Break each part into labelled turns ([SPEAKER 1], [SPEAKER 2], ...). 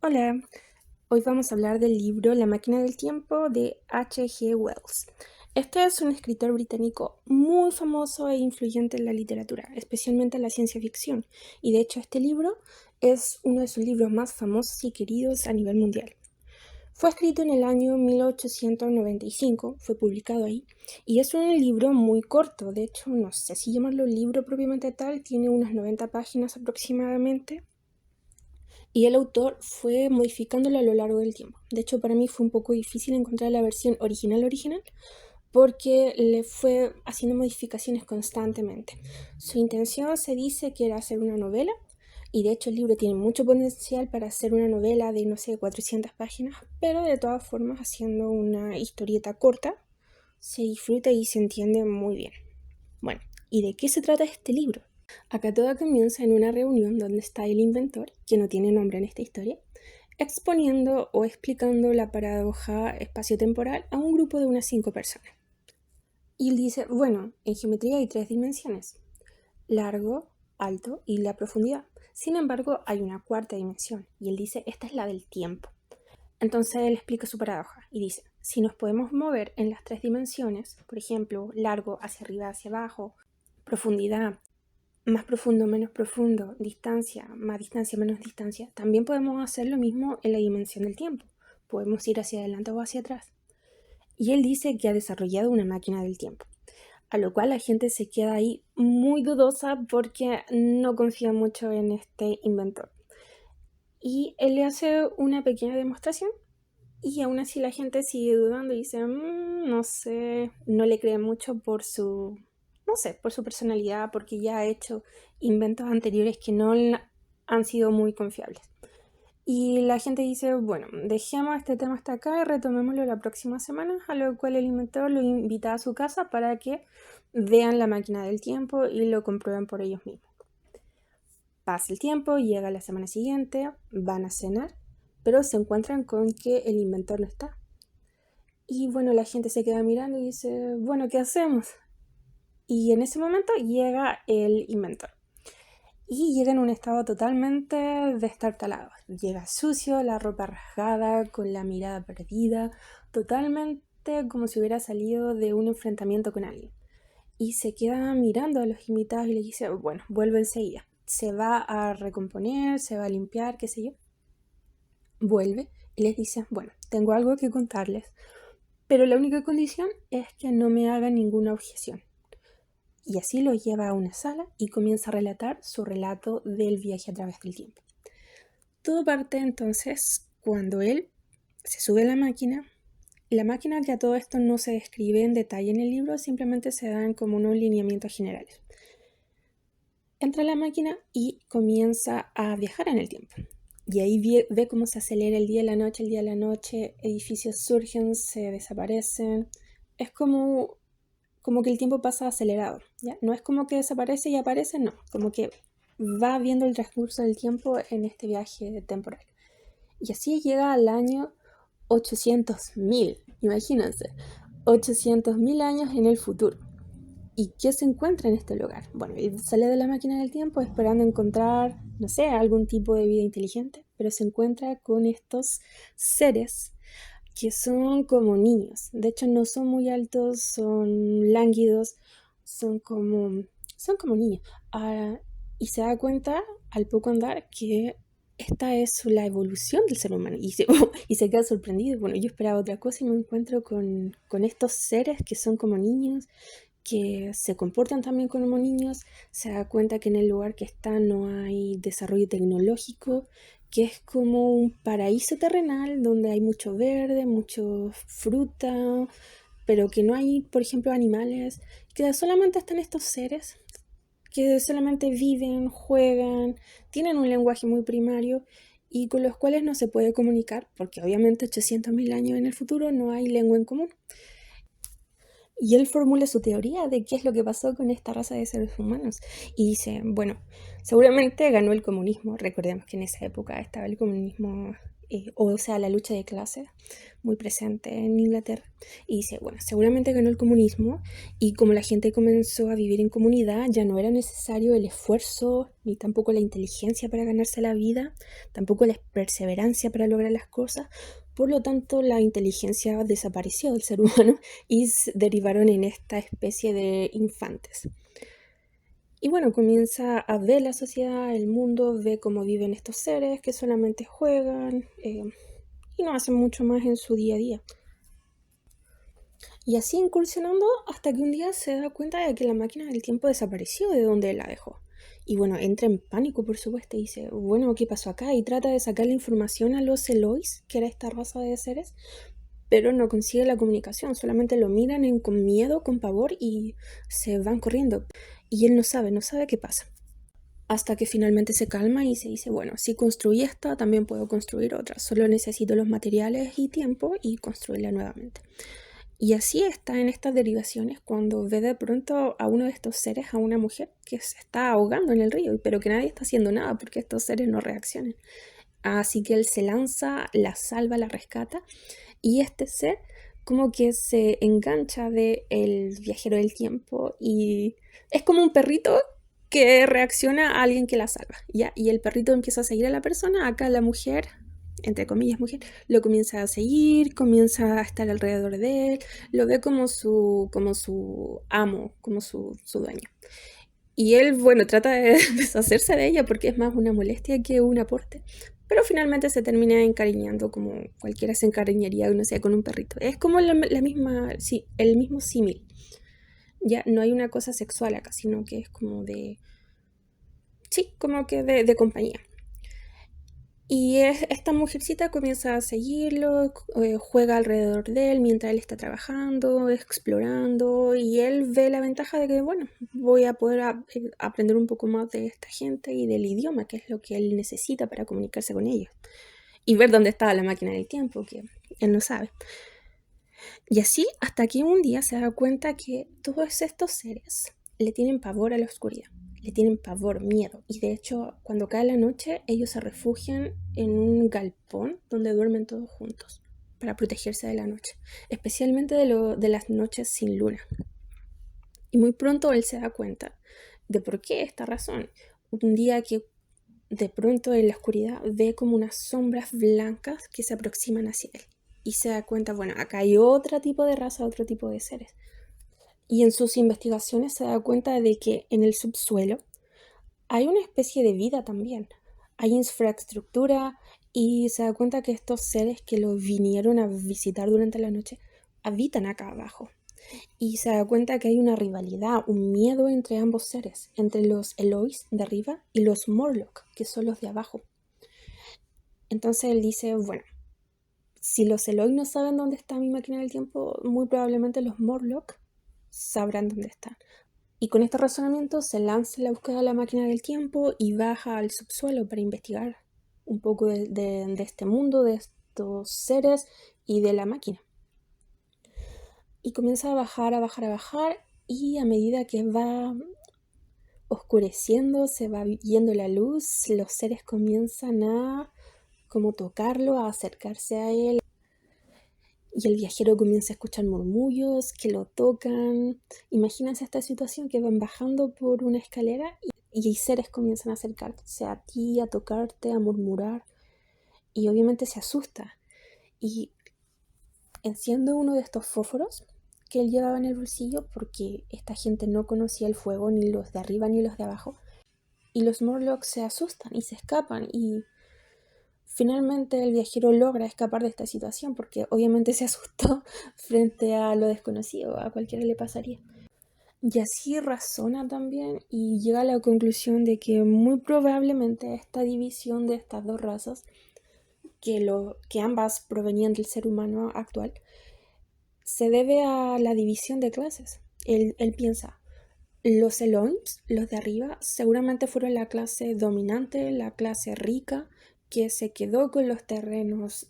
[SPEAKER 1] Hola, hoy vamos a hablar del libro La máquina del tiempo de H. G. Wells. Este es un escritor británico muy famoso e influyente en la literatura, especialmente en la ciencia ficción, y de hecho este libro es uno de sus libros más famosos y queridos a nivel mundial. Fue escrito en el año 1895, fue publicado ahí, y es un libro muy corto, de hecho no sé si llamarlo libro propiamente tal, tiene unas 90 páginas aproximadamente, y el autor fue modificándolo a lo largo del tiempo. De hecho, para mí fue un poco difícil encontrar la versión original, porque le fue haciendo modificaciones constantemente. Su intención se dice que era hacer una novela, y de hecho el libro tiene mucho potencial para hacer una novela de, no sé, 400 páginas, pero de todas formas, haciendo una historieta corta, se disfruta y se entiende muy bien. Bueno, ¿y de qué se trata este libro? Acá todo comienza en una reunión donde está el inventor, que no tiene nombre en esta historia, exponiendo o explicando la paradoja espaciotemporal a un grupo de unas 5 personas. Y él dice, bueno, en geometría hay 3 dimensiones, largo, alto y la profundidad. Sin embargo, hay una cuarta dimensión, y él dice, esta es la del tiempo. Entonces él explica su paradoja y dice, si nos podemos mover en las 3 dimensiones, por ejemplo, largo hacia arriba, hacia abajo, profundidad, más profundo, menos profundo, distancia, más distancia, menos distancia, también podemos hacer lo mismo en la dimensión del tiempo. Podemos ir hacia adelante o hacia atrás. Y él dice que ha desarrollado una máquina del tiempo, a lo cual la gente se queda ahí muy dudosa porque no confía mucho en este inventor. Y él le hace una pequeña demostración y aún así la gente sigue dudando y dice, no sé, no le cree mucho por su, no sé, por su personalidad, porque ya ha hecho inventos anteriores que no han sido muy confiables. Y la gente dice, bueno, dejemos este tema hasta acá y retomémoslo la próxima semana, a lo cual el inventor lo invita a su casa para que vean la máquina del tiempo y lo comprueben por ellos mismos. Pasa el tiempo, llega la semana siguiente, van a cenar, pero se encuentran con que el inventor no está. Y bueno, la gente se queda mirando y dice, bueno, ¿qué hacemos? Y en ese momento llega el inventor. Y llega en un estado totalmente destartalado. Llega sucio, la ropa rasgada, con la mirada perdida, totalmente como si hubiera salido de un enfrentamiento con alguien. Y se queda mirando a los invitados y les dice, bueno, vuelve enseguida. Se va a recomponer, se va a limpiar, qué sé yo. Vuelve y les dice, bueno, tengo algo que contarles, pero la única condición es que no me hagan ninguna objeción. Y así lo lleva a una sala y comienza a relatar su relato del viaje a través del tiempo. Todo parte entonces cuando él se sube a la máquina que a todo esto no se describe en detalle en el libro, simplemente se dan como unos lineamientos generales. Entra a la máquina y comienza a viajar en el tiempo. Y ahí ve cómo se acelera el día y la noche, edificios surgen, se desaparecen. Es como que el tiempo pasa acelerado, ¿ya? No es como que desaparece y aparece, no. Como que va viendo el transcurso del tiempo en este viaje temporal. Y así llega al año 800.000, imagínense, 800.000 años en el futuro. ¿Y qué se encuentra en este lugar? Bueno, él sale de la máquina del tiempo esperando encontrar, no sé, algún tipo de vida inteligente, pero se encuentra con estos seres que son como niños. De hecho, no son muy altos, son lánguidos, son como, son como niños. Y se da cuenta al poco andar que esta es la evolución del ser humano. Y se queda sorprendido. Bueno, yo esperaba otra cosa y me encuentro con estos seres que son como niños, que se comportan también como niños. Se da cuenta que en el lugar que está no hay desarrollo tecnológico, que es como un paraíso terrenal donde hay mucho verde, mucho fruta, pero que no hay, por ejemplo, animales, que solamente están estos seres que solamente viven, juegan, tienen un lenguaje muy primario y con los cuales no se puede comunicar, porque obviamente 800.000 años en el futuro no hay lengua en común. Y él formula su teoría de qué es lo que pasó con esta raza de seres humanos. Y dice, bueno, seguramente ganó el comunismo. Recordemos que en esa época estaba el comunismo o sea, la lucha de clases, muy presente en Inglaterra. Y dice, bueno, seguramente ganó el comunismo y como la gente comenzó a vivir en comunidad, ya no era necesario el esfuerzo ni tampoco la inteligencia para ganarse la vida, tampoco la perseverancia para lograr las cosas. Por lo tanto, la inteligencia desapareció del ser humano y derivaron en esta especie de infantes. Y bueno, comienza a ver la sociedad, el mundo, ve cómo viven estos seres que solamente juegan y no hacen mucho más en su día a día. Y así incursionando hasta que un día se da cuenta de que la máquina del tiempo desapareció de donde él la dejó. Y bueno, entra en pánico, por supuesto, y dice, bueno, ¿qué pasó acá? Y trata de sacar la información a los Elois, que era esta raza de seres, pero no consigue la comunicación, solamente lo miran con miedo, con pavor y se van corriendo. Y él no sabe qué pasa. Hasta que finalmente se calma y se dice, bueno, si construí esta, también puedo construir otra. Solo necesito los materiales y tiempo y construirla nuevamente. Y así está en estas derivaciones cuando ve de pronto a uno de estos seres, a una mujer que se está ahogando en el río, pero que nadie está haciendo nada porque estos seres no reaccionan. Así que él se lanza, la salva, la rescata y este ser como que se engancha de el viajero del tiempo y es como un perrito que reacciona a alguien que la salva, ¿ya? Y el perrito empieza a seguir a la persona, acá la mujer, entre comillas mujer, lo comienza a seguir, comienza a estar alrededor de él, lo ve como su amo, como su dueño. Y él, bueno, trata de deshacerse de ella porque es más una molestia que un aporte. Pero finalmente se termina encariñando como cualquiera se encariñaría, no sé, con un perrito. Es como la misma, sí, el mismo símil. Ya no hay una cosa sexual acá, sino que es como de, sí, como que de compañía. Y esta mujercita comienza a seguirlo, juega alrededor de él mientras él está trabajando, explorando, y él ve la ventaja de que, bueno, voy a poder aprender un poco más de esta gente y del idioma, que es lo que él necesita para comunicarse con ellos. Y ver dónde estaba la máquina del tiempo, que él no sabe. Y así hasta que un día se da cuenta que todos estos seres le tienen pavor a la oscuridad, le tienen pavor, miedo. Y de hecho, cuando cae la noche, ellos se refugian en un galpón donde duermen todos juntos para protegerse de la noche, especialmente de las noches sin luna. Y muy pronto él se da cuenta de por qué esta razón. Un día que de pronto en la oscuridad ve como unas sombras blancas que se aproximan hacia él. Y se da cuenta, bueno, acá hay otro tipo de raza, otro tipo de seres. Y en sus investigaciones se da cuenta de que en el subsuelo hay una especie de vida también. Hay infraestructura y se da cuenta que estos seres que lo vinieron a visitar durante la noche habitan acá abajo. Y se da cuenta que hay una rivalidad, un miedo entre ambos seres, entre los Elois de arriba y los Morlock, que son los de abajo. Entonces él dice, bueno, si los Eloy no saben dónde está mi máquina del tiempo, muy probablemente los Morlock sabrán dónde está. Y con este razonamiento se lanza en la búsqueda de la máquina del tiempo y baja al subsuelo para investigar un poco de este mundo, de estos seres y de la máquina. Y comienza a bajar, a bajar, a bajar, y a medida que va oscureciendo, se va yendo la luz, los seres comienzan a como tocarlo, a acercarse a él. Y el viajero comienza a escuchar murmullos que lo tocan. Imagínense esta situación que van bajando por una escalera y seres comienzan a acercarse a ti, a tocarte, a murmurar. Y obviamente se asusta. Y enciende uno de estos fósforos que él llevaba en el bolsillo porque esta gente no conocía el fuego, ni los de arriba ni los de abajo. Y los Morlocks se asustan y se escapan y finalmente el viajero logra escapar de esta situación porque obviamente se asustó frente a lo desconocido, a cualquiera le pasaría. Y así razona también y llega a la conclusión de que muy probablemente esta división de estas dos razas, que ambas provenían del ser humano actual, se debe a la división de clases. Él piensa, los Elohim, los de arriba, seguramente fueron la clase dominante, la clase rica, que se quedó con los terrenos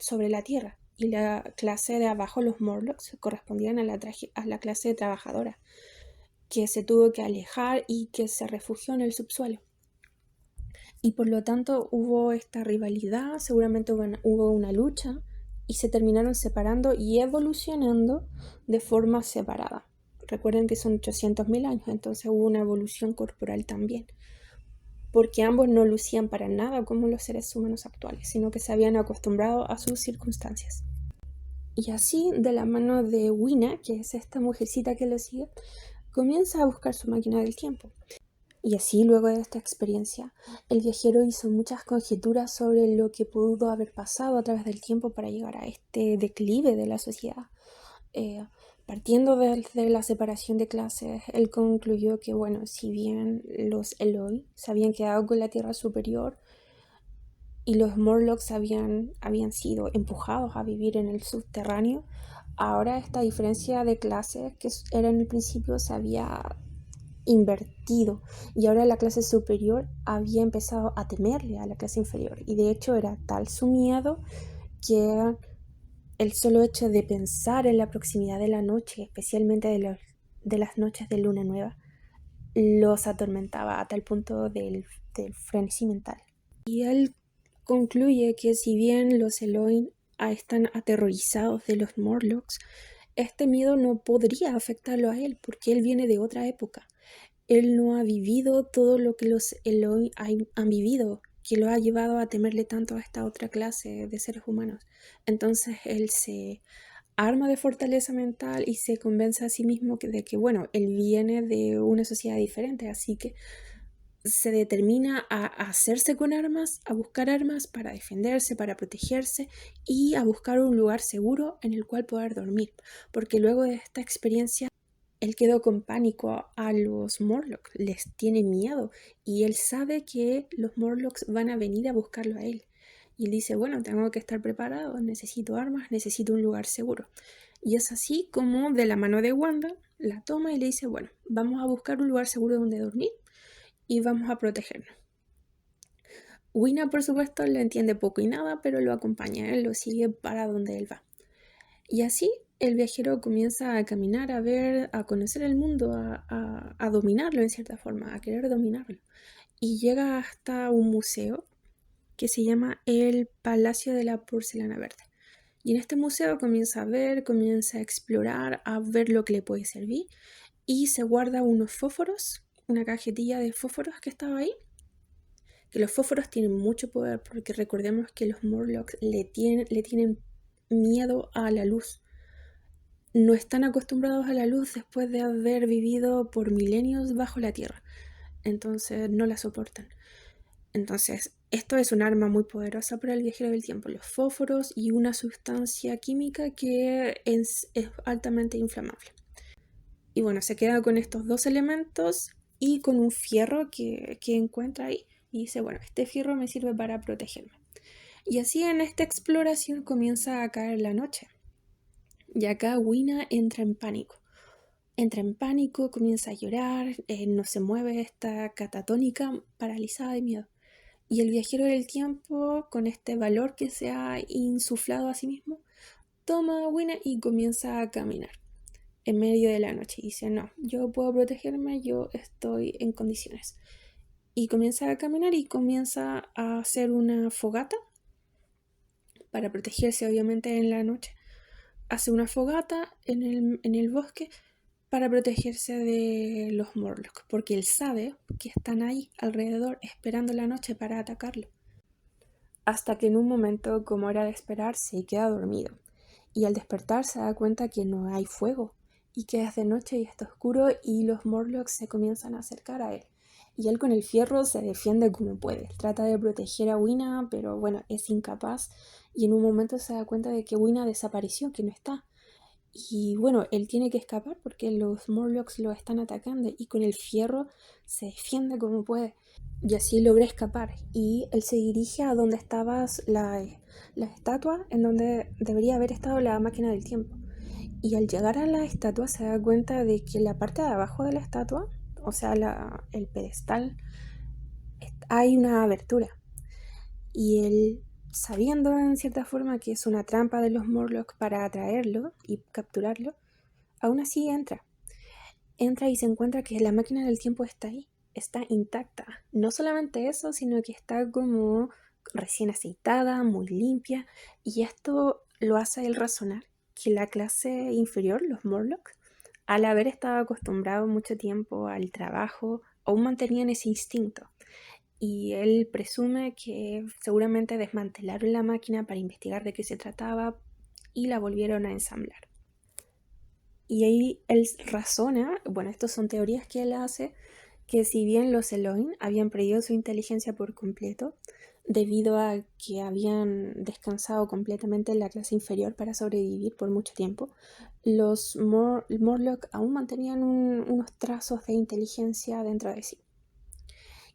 [SPEAKER 1] sobre la tierra. Y la clase de abajo, los Morlocks, correspondían a la clase trabajadora, que se tuvo que alejar y que se refugió en el subsuelo. y por lo tanto hubo esta rivalidad, seguramente hubo una lucha y se terminaron separando y evolucionando de forma separada. Recuerden que son 800.000 años, entonces hubo una evolución corporal también, porque ambos no lucían para nada como los seres humanos actuales, sino que se habían acostumbrado a sus circunstancias. Y así, de la mano de Wina, que es esta mujercita que lo sigue, comienza a buscar su máquina del tiempo. Y así, luego de esta experiencia, el viajero hizo muchas conjeturas sobre lo que pudo haber pasado a través del tiempo para llegar a este declive de la sociedad. Eh, Partiendo desde la separación de clases, él concluyó que, bueno, si bien los Eloi se habían quedado con la tierra superior y los Morlocks habían sido empujados a vivir en el subterráneo, ahora esta diferencia de clases que era en el principio se había invertido y ahora la clase superior había empezado a temerle a la clase inferior, y de hecho era tal su miedo que el solo hecho de pensar en la proximidad de la noche, especialmente de las noches de luna nueva, los atormentaba a tal punto del frenesí mental. Y él concluye que si bien los Elohim están aterrorizados de los Morlocks, este miedo no podría afectarlo a él porque él viene de otra época. Él no ha vivido todo lo que los Elohim han vivido, que lo ha llevado a temerle tanto a esta otra clase de seres humanos. Entonces él se arma de fortaleza mental y se convence a sí mismo de que, bueno, él viene de una sociedad diferente, así que se determina a hacerse con armas, a buscar armas para defenderse, para protegerse y a buscar un lugar seguro en el cual poder dormir, porque luego de esta experiencia él quedó con pánico a los Morlocks, les tiene miedo y él sabe que los Morlocks van a venir a buscarlo a él. Y él dice, bueno, tengo que estar preparado, necesito armas, necesito un lugar seguro. Y es así como de la mano de Wanda la toma y le dice, bueno, vamos a buscar un lugar seguro donde dormir y vamos a protegernos. Wina, por supuesto, le entiende poco y nada, pero lo acompaña, él lo sigue para donde él va. Y así el viajero comienza a caminar, a ver, a conocer el mundo, a dominarlo en cierta forma, a querer dominarlo. Y llega hasta un museo que se llama el Palacio de la Porcelana Verde. Y en este museo comienza a ver, comienza a explorar, a ver lo que le puede servir. Y se guarda unos fósforos, una cajetilla de fósforos que estaba ahí. Que los fósforos tienen mucho poder porque recordemos que los Morlocks le tienen miedo a la luz. No están acostumbrados a la luz después de haber vivido por milenios bajo la tierra, entonces no la soportan. Entonces, esto es un arma muy poderosa para el viajero del tiempo, los fósforos y una sustancia química que es altamente inflamable. Y bueno, se queda con estos dos elementos y con un fierro que encuentra ahí. Y dice, bueno, este fierro me sirve para protegerme. Y así en esta exploración comienza a caer la noche. Y acá Wina entra en pánico. Comienza a llorar, no se mueve, está catatónica, paralizada de miedo. Y el viajero del tiempo, con este valor que se ha insuflado a sí mismo, toma a Wina y comienza a caminar en medio de la noche. Y dice, no, yo puedo protegerme, yo estoy en condiciones. Y comienza a caminar y comienza a hacer una fogata para protegerse, obviamente, en la noche. Hace una fogata en el bosque para protegerse de los Morlocks, porque él sabe que están ahí alrededor esperando la noche para atacarlo. Hasta que en un momento, como era de esperar, se queda dormido. Y al despertar se da cuenta que no hay fuego y que es de noche y está oscuro y los Morlocks se comienzan a acercar a él. Y él con el fierro se defiende como puede. Trata de proteger a Wina, pero bueno, es incapaz. Y en un momento se da cuenta de que Wina desapareció, que no está. Y bueno, él tiene que escapar porque los Morlocks lo están atacando y con el fierro se defiende como puede. Y así logra escapar y él se dirige a donde estaba la estatua, en donde debería haber estado la máquina del tiempo. Y al llegar a la estatua se da cuenta de que en la parte de abajo de la estatua, o sea, el pedestal, hay una abertura. Y él, sabiendo en cierta forma que es una trampa de los Morlocks para atraerlo y capturarlo, aún así entra. Entra y se encuentra que la máquina del tiempo está ahí. está intacta. No solamente eso, sino que está como recién aceitada, muy limpia, y esto lo hace a él razonar que la clase inferior, los Morlock, al haber estado acostumbrado mucho tiempo al trabajo, aún mantenían ese instinto. Y él presume que seguramente desmantelaron la máquina para investigar de qué se trataba y la volvieron a ensamblar. Y ahí él razona, bueno, estas son teorías que él hace, que si bien los Elohim habían perdido su inteligencia por completo, debido a que habían descansado completamente en la clase inferior para sobrevivir por mucho tiempo, los Morlock aún mantenían unos trazos de inteligencia dentro de sí.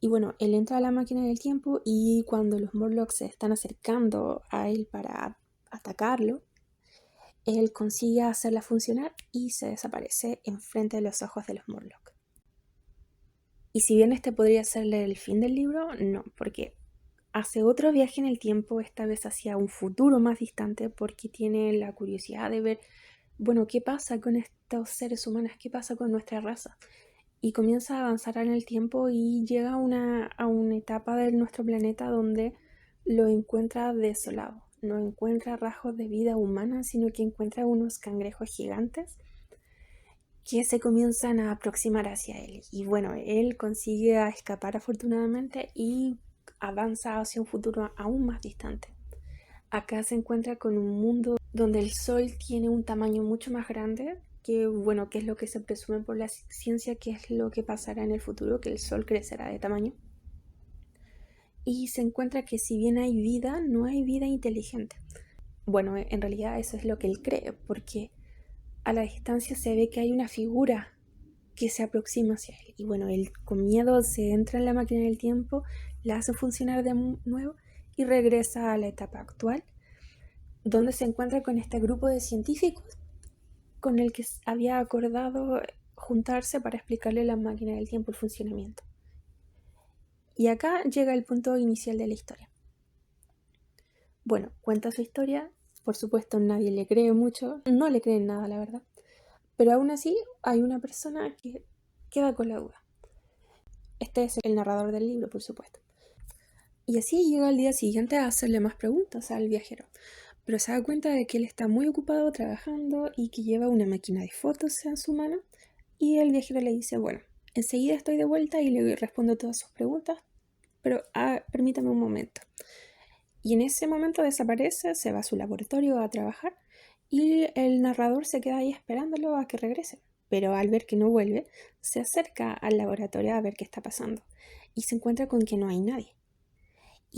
[SPEAKER 1] Y bueno, él entra a la máquina del tiempo y cuando los Morlocks se están acercando a él para atacarlo, él consigue hacerla funcionar y se desaparece enfrente de los ojos de los Morlock. Y si bien este podría ser el fin del libro, no, porque hace otro viaje en el tiempo, esta vez hacia un futuro más distante, porque tiene la curiosidad de ver, bueno, qué pasa con estos seres humanos, qué pasa con nuestra raza. Y comienza a avanzar en el tiempo y llega a una etapa de nuestro planeta donde lo encuentra desolado. No encuentra rasgos de vida humana, sino que encuentra unos cangrejos gigantes que se comienzan a aproximar hacia él. Y bueno, él consigue escapar afortunadamente y avanza hacia un futuro aún más distante. Acá se encuentra con un mundo donde el Sol tiene un tamaño mucho más grande, que bueno, que es lo que se presume por la ciencia, que es lo que pasará en el futuro, que el Sol crecerá de tamaño. Y se encuentra que si bien hay vida, no hay vida inteligente. Bueno, en realidad eso es lo que él cree, porque a la distancia se ve que hay una figura que se aproxima hacia él. Y bueno, él con miedo se entra en la máquina del tiempo, la hace funcionar de nuevo y regresa a la etapa actual, donde se encuentra con este grupo de científicos con el que había acordado juntarse para explicarle a la máquina del tiempo el funcionamiento. Y acá llega el punto inicial de la historia. Bueno, cuenta su historia, por supuesto nadie le cree mucho, no le creen nada la verdad, pero aún así hay una persona que queda con la duda. Este es el narrador del libro, por supuesto. Y así llega al día siguiente a hacerle más preguntas al viajero, pero se da cuenta de que él está muy ocupado trabajando y que lleva una máquina de fotos en su mano. Y el viajero le dice, bueno, enseguida estoy de vuelta y le respondo todas sus preguntas, pero permítame un momento. Y en ese momento desaparece, se va a su laboratorio a trabajar y el narrador se queda ahí esperándolo a que regrese. Pero al ver que no vuelve, se acerca al laboratorio a ver qué está pasando y se encuentra con que no hay nadie.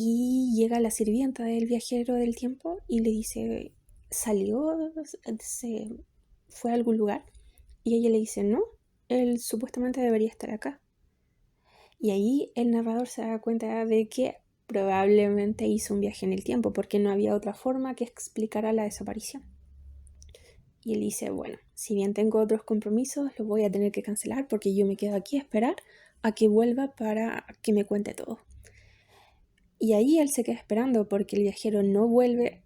[SPEAKER 1] Y llega la sirvienta del viajero del tiempo y le dice, ¿salió? ¿Se fue a algún lugar? Y ella le dice, no, él supuestamente debería estar acá. Y ahí el narrador se da cuenta de que probablemente hizo un viaje en el tiempo porque no había otra forma que explicara la desaparición. Y él dice, bueno, si bien tengo otros compromisos, los voy a tener que cancelar porque yo me quedo aquí a esperar a que vuelva para que me cuente todo. Y ahí él se queda esperando porque el viajero no vuelve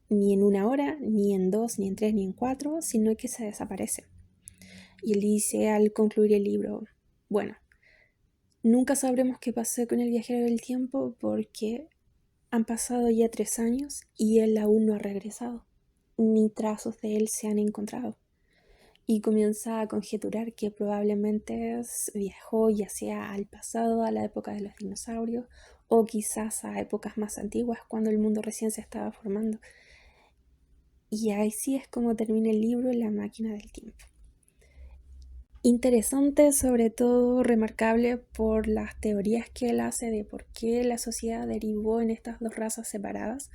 [SPEAKER 1] ni en 1 hora, ni en 2, ni en 3, ni en 4, sino que se desaparece. Y él dice al concluir el libro, bueno, nunca sabremos qué pasó con el viajero del tiempo porque han pasado ya 3 años y él aún no ha regresado, ni trazos de él se han encontrado. Y comienza a conjeturar que probablemente viajó ya sea al pasado, a la época de los dinosaurios, o quizás a épocas más antiguas cuando el mundo recién se estaba formando. Y así es como termina el libro La máquina del tiempo. Interesante, sobre todo remarcable por las teorías que él hace de por qué la sociedad derivó en estas dos razas separadas.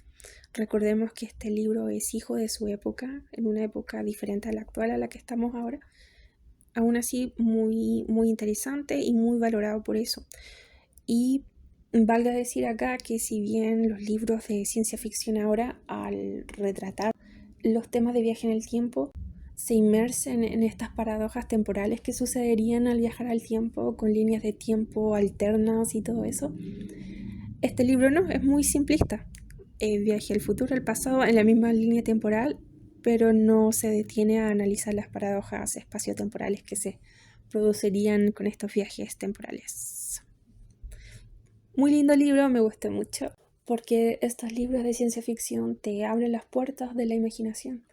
[SPEAKER 1] Recordemos que este libro es hijo de su época, en una época diferente a la actual a la que estamos ahora. Aún así, muy, muy interesante y muy valorado por eso. Y valga decir acá que si bien los libros de ciencia ficción ahora, al retratar los temas de viaje en el tiempo, se inmersen en estas paradojas temporales que sucederían al viajar al tiempo con líneas de tiempo alternas y todo eso, este libro no, es muy simplista. Viaje al futuro, al pasado, en la misma línea temporal, pero no se detiene a analizar las paradojas espaciotemporales que se producirían con estos viajes temporales. Muy lindo libro, me gustó mucho, porque estos libros de ciencia ficción te abren las puertas de la imaginación.